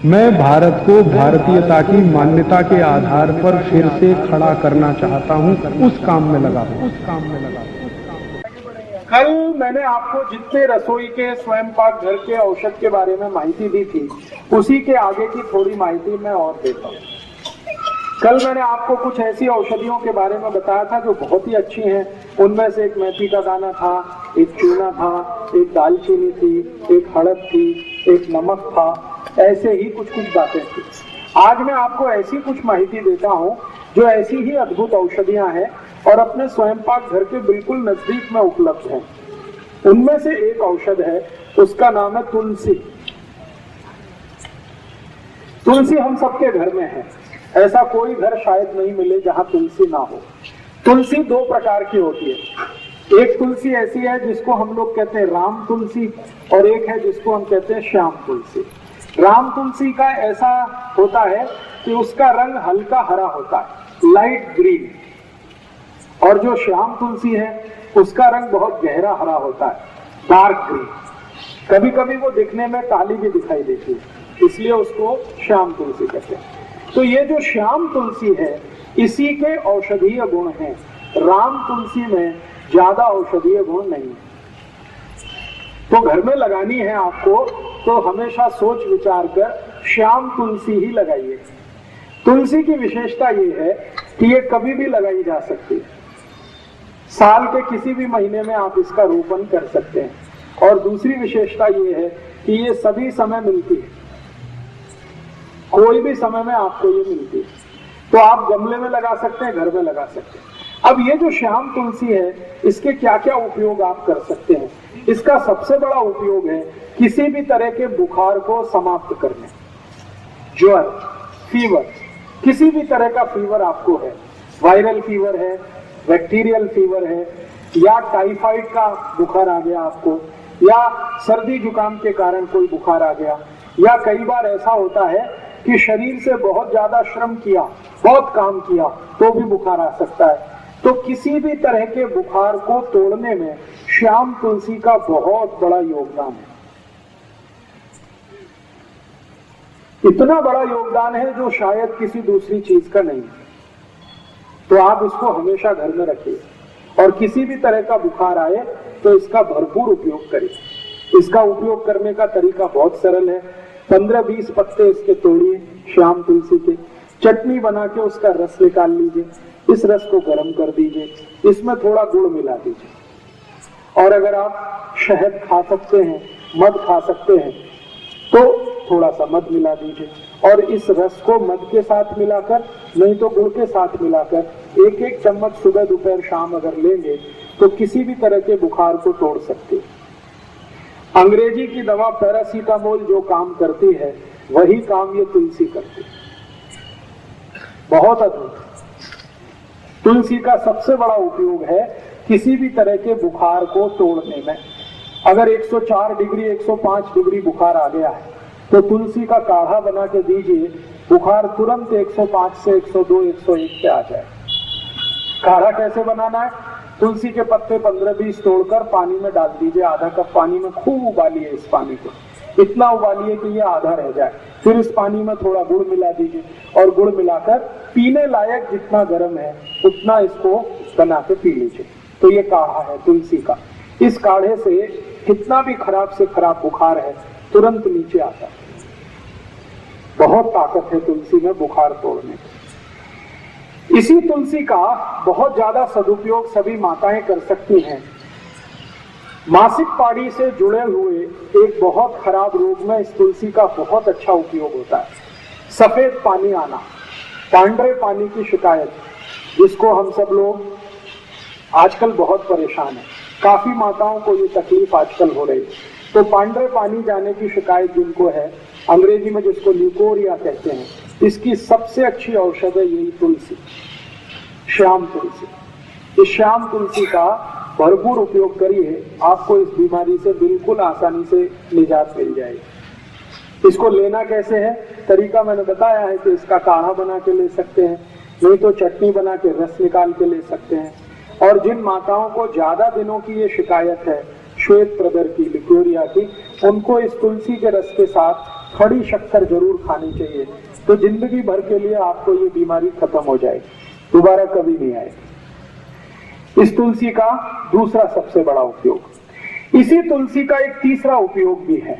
मैं भारत को भारतीयता की मान्यता के आधार पर फिर से खड़ा करना चाहता हूं, उस काम में लगा हूं। कल मैंने आपको जितने रसोई के स्वयं पाक घर के औषध के बारे में माहिती दी थी, उसी के आगे की थोड़ी माहिती मैं और देता हूँ। कल मैंने आपको कुछ ऐसी औषधियों के बारे में बताया था जो बहुत ही अच्छी हैं। उनमें से एक मेथी का दाना था, एक चूना था, एक दालचीनी थी, एक हड़द थी, एक नमक था। ऐसे ही कुछ कुछ बातें थी। आज मैं आपको ऐसी कुछ माहिती देता हूं जो ऐसी ही अद्भुत औषधियां हैं और अपने स्वयं पाक घर के बिल्कुल नजदीक में उपलब्ध हैं। उनमें से एक औषध है, उसका नाम है तुलसी। तुलसी हम सबके घर में है, ऐसा कोई घर शायद नहीं मिले जहां तुलसी ना हो। तुलसी दो प्रकार की होती है। एक तुलसी ऐसी है जिसको हम लोग कहते हैं राम तुलसी, और एक है जिसको हम कहते हैं श्याम तुलसी। राम तुलसी का ऐसा होता है कि उसका रंग हल्का हरा होता है, लाइट ग्रीन, और जो श्याम तुलसी है उसका रंग बहुत गहरा हरा होता है, डार्क ग्रीन। कभी कभी वो दिखने में काली भी दिखाई देती है, इसलिए उसको श्याम तुलसी कहते हैं। तो ये जो श्याम तुलसी है, इसी के औषधीय गुण हैं। राम तुलसी में ज्यादा औषधीय गुण नहीं है। तो घर में लगानी है आपको तो हमेशा सोच विचार कर श्याम तुलसी ही लगाइए। तुलसी की विशेषता ये है कि ये कभी भी लगाई जा सकती है। साल के किसी भी महीने में आप इसका रोपण कर सकते हैं। और दूसरी विशेषता ये है कि ये सभी समय मिलती है, कोई भी समय में आपको ये मिलती है। तो आप गमले में लगा सकते हैं, घर में लगा सकते हैं। अब ये जो श्याम तुलसी है, इसके क्या क्या उपयोग आप कर सकते हैं। इसका सबसे बड़ा उपयोग है किसी भी तरह के बुखार को समाप्त करने। ज्वर, फीवर, किसी भी तरह का फीवर आपको है, वायरल फीवर है, बैक्टीरियल फीवर है, या टाइफाइड का बुखार आ गया आपको, या सर्दी जुकाम के कारण कोई बुखार आ गया, या कई बार ऐसा होता है कि शरीर से बहुत ज्यादा श्रम किया, बहुत काम किया तो भी बुखार आ सकता है। तो किसी भी तरह के बुखार को तोड़ने में श्याम तुलसी का बहुत बड़ा योगदान है। इतना बड़ा योगदान है जो शायद किसी दूसरी चीज का नहीं है। तो आप इसको हमेशा घर में रखिए और किसी भी तरह का बुखार आए तो इसका भरपूर उपयोग करिए। इसका उपयोग करने का तरीका बहुत सरल है। 15-20 पत्ते इसके तोड़िए, श्याम तुलसी के, चटनी बना के उसका रस निकाल लीजिए। इस रस को गर्म कर दीजिए, इसमें थोड़ा गुड़ मिला दीजिए, और अगर आप शहद खा सकते हैं, मध खा सकते हैं, तो थोड़ा सा मध मिला दीजिए। और इस रस को मध के साथ मिलाकर, नहीं तो गुड़ के साथ मिलाकर 1-1 चम्मच सुबह दोपहर शाम अगर लेंगे तो किसी भी तरह के बुखार को तोड़ सकते हैं। अंग्रेजी की दवा पैरासीटामोल जो काम करती है, वही काम ये तुलसी करती है। बहुत अद्भुत। तुलसी का सबसे बड़ा उपयोग है किसी भी तरह के बुखार को तोड़ने में। अगर 104 डिग्री 105 डिग्री बुखार आ गया है तो तुलसी का काढ़ा बना के दीजिए, बुखार तुरंत 105 से 102 101 पे आ जाए। काढ़ा कैसे बनाना है? तुलसी के पत्ते 15-20 तोड़कर पानी में डाल दीजिए। आधा कप पानी में खूब उबालिए इस पानी को, इतना उबालिए कि ये आधा रह जाए। फिर इस पानी में थोड़ा गुड़ मिला दीजिए और गुड़ मिलाकर पीने लायक जितना गर्म है उतना इसको बना के पी लीजिए। तो ये काढ़ा है तुलसी का। इस काढ़े से कितना भी खराब से खराब बुखार है तुरंत नीचे आता है। बहुत ताकत है तुलसी में बुखार तोड़ने की। इसी तुलसी का बहुत ज्यादा सदुपयोग सभी माताएं कर सकती हैं। मासिक पानी से जुड़े हुए एक बहुत खराब रोग में इस तुलसी का बहुत अच्छा उपयोग होता है। सफेद पानी आना, पांडरे पानी की शिकायत, जिसको हम सब लोग आजकल बहुत परेशान हैं। काफी माताओं को ये तकलीफ आजकल हो रही है। तो पांडरे पानी जाने की शिकायत जिनको है, अंग्रेजी में जिसको ल्यूकोरिया कहते हैं, इसकी सबसे अच्छी औषध है यही तुलसी, श्याम तुलसी। इस श्याम तुलसी का भरपूर उपयोग करिए, आपको इस बीमारी से बिल्कुल आसानी से निजात मिल जाएगी। इसको लेना कैसे है? तरीका मैंने बताया है कि इसका काढ़ा बना के ले सकते हैं, नहीं तो चटनी बना के रस निकाल के ले सकते हैं। और जिन माताओं को ज्यादा दिनों की ये शिकायत है, श्वेत प्रदर की, ल्यूकोरिया की, उनको इस तुलसी के रस के साथ खड़ी शक्कर जरूर खानी चाहिए, तो जिंदगी भर के लिए आपको ये बीमारी खत्म हो जाएगी, दोबारा कभी नहीं आएगी। इस तुलसी का दूसरा सबसे बड़ा उपयोग। इसी तुलसी का एक तीसरा उपयोग भी है।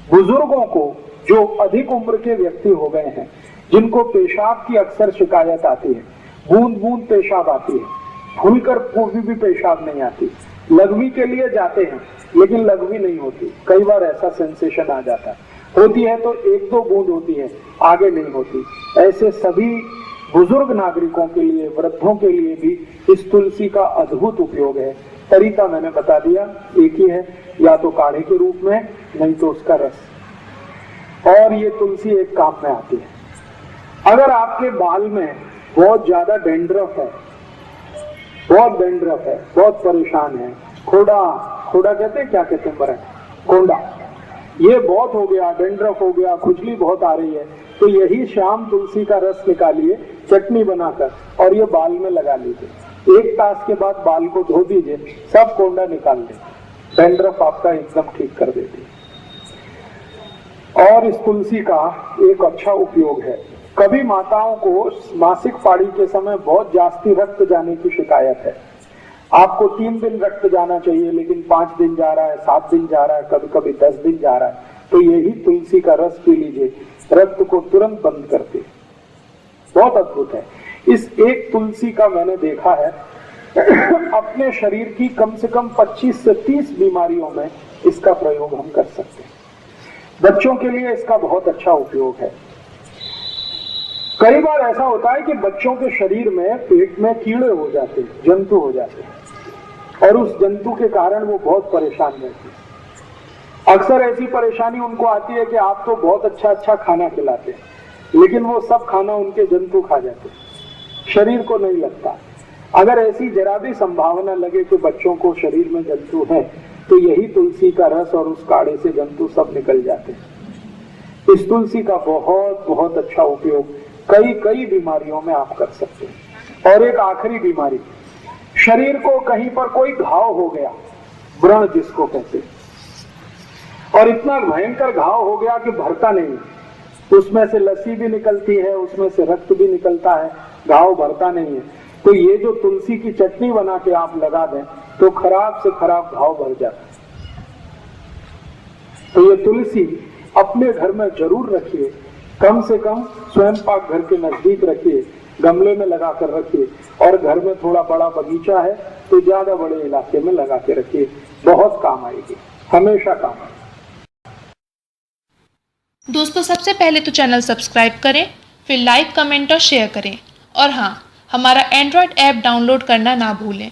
बुजुर्गों को, जो अधिक उम्र के व्यक्ति हो गए हैं, जिनको पेशाब की अक्सर शिकायत आती है, बूंद बूंद पेशाब आती है, खुलकर पूरी भी पेशाब नहीं आती, लघवी के लिए जाते हैं लेकिन लघवी नहीं होती, कई बार ऐसा सेंसेशन आ जाता है, होती है तो 1-2 बूंद होती है, आगे नहीं होती। ऐसे सभी बुजुर्ग नागरिकों के लिए, वृद्धों के लिए भी इस तुलसी का अद्भुत उपयोग है। तरीका मैंने बता दिया, एक ही है, या तो काढ़े के रूप में, नहीं तो उसका रस। और ये तुलसी एक काम में आती है। अगर आपके बाल में बहुत ज्यादा डेंड्रफ है, बहुत परेशान है, खोड़ा कहते हैं, क्या कहते हैं बरन, कोंडा, ये बहुत हो गया, डेंड्रफ हो गया, खुजली बहुत आ रही है, तो यही शाम तुलसी का रस निकालिए चटनी बनाकर और ये बाल में लगा लीजिए। 1 तास के बाद बाल को धो दीजिए, सब कोंडा निकाल दे, डेंड्रफ आपका एकदम ठीक कर देती है। और इस तुलसी का एक अच्छा उपयोग है, कभी माताओं को मासिक पाड़ी के समय बहुत जास्ती रक्त जाने की शिकायत है। आपको 3 दिन रक्त जाना चाहिए, लेकिन 5 दिन जा रहा है, 7 दिन जा रहा है, कभी कभी 10 दिन जा रहा है, तो यही तुलसी का रस पी लीजिए, रक्त को तुरंत बंद करते, बहुत अद्भुत है। इस एक तुलसी का मैंने देखा है अपने शरीर की कम से कम 25 से 30 बीमारियों में इसका प्रयोग हम कर सकते हैं। बच्चों के लिए इसका बहुत अच्छा उपयोग है। कई बार ऐसा होता है कि बच्चों के शरीर में, पेट में कीड़े हो जाते हैं, जंतु हो जाते हैं, और उस जंतु के कारण वो बहुत परेशान रहते हैं। अक्सर ऐसी परेशानी उनको आती है कि आप तो बहुत अच्छा खाना खिलाते हैं, लेकिन वो सब खाना उनके जंतु खा जाते हैं, शरीर को नहीं लगता। अगर ऐसी जरा भी संभावना लगे कि बच्चों को शरीर में जंतु है, तो यही तुलसी का रस और उस काढ़े से जंतु सब निकल जाते हैं। इस तुलसी का बहुत अच्छा उपयोग कई बीमारियों में आप कर सकते हैं। और एक आखिरी बीमारी, शरीर को कहीं पर कोई घाव हो गया, व्रण जिसको कहते हैं, और इतना भयंकर घाव हो गया कि भरता नहीं, उसमें से लस्सी भी निकलती है, उसमें से रक्त भी निकलता है, घाव भरता नहीं है, तो ये जो तुलसी की चटनी बना के आप लगा दें तो खराब से खराब घाव भर जाता है। तो ये तुलसी अपने घर में जरूर रखिए, कम से कम स्वयं पाक घर के नजदीक रखिए, गमले में लगा कर रखिए, और घर में थोड़ा बड़ा बगीचा है तो ज्यादा बड़े इलाके में लगा के रखिए, बहुत काम आएगी, हमेशा काम आएगी। दोस्तों, सबसे पहले तो चैनल सब्सक्राइब करें, फिर लाइक, कमेंट और शेयर करें, और हाँ, हमारा एंड्रॉयड ऐप डाउनलोड करना ना भूलें।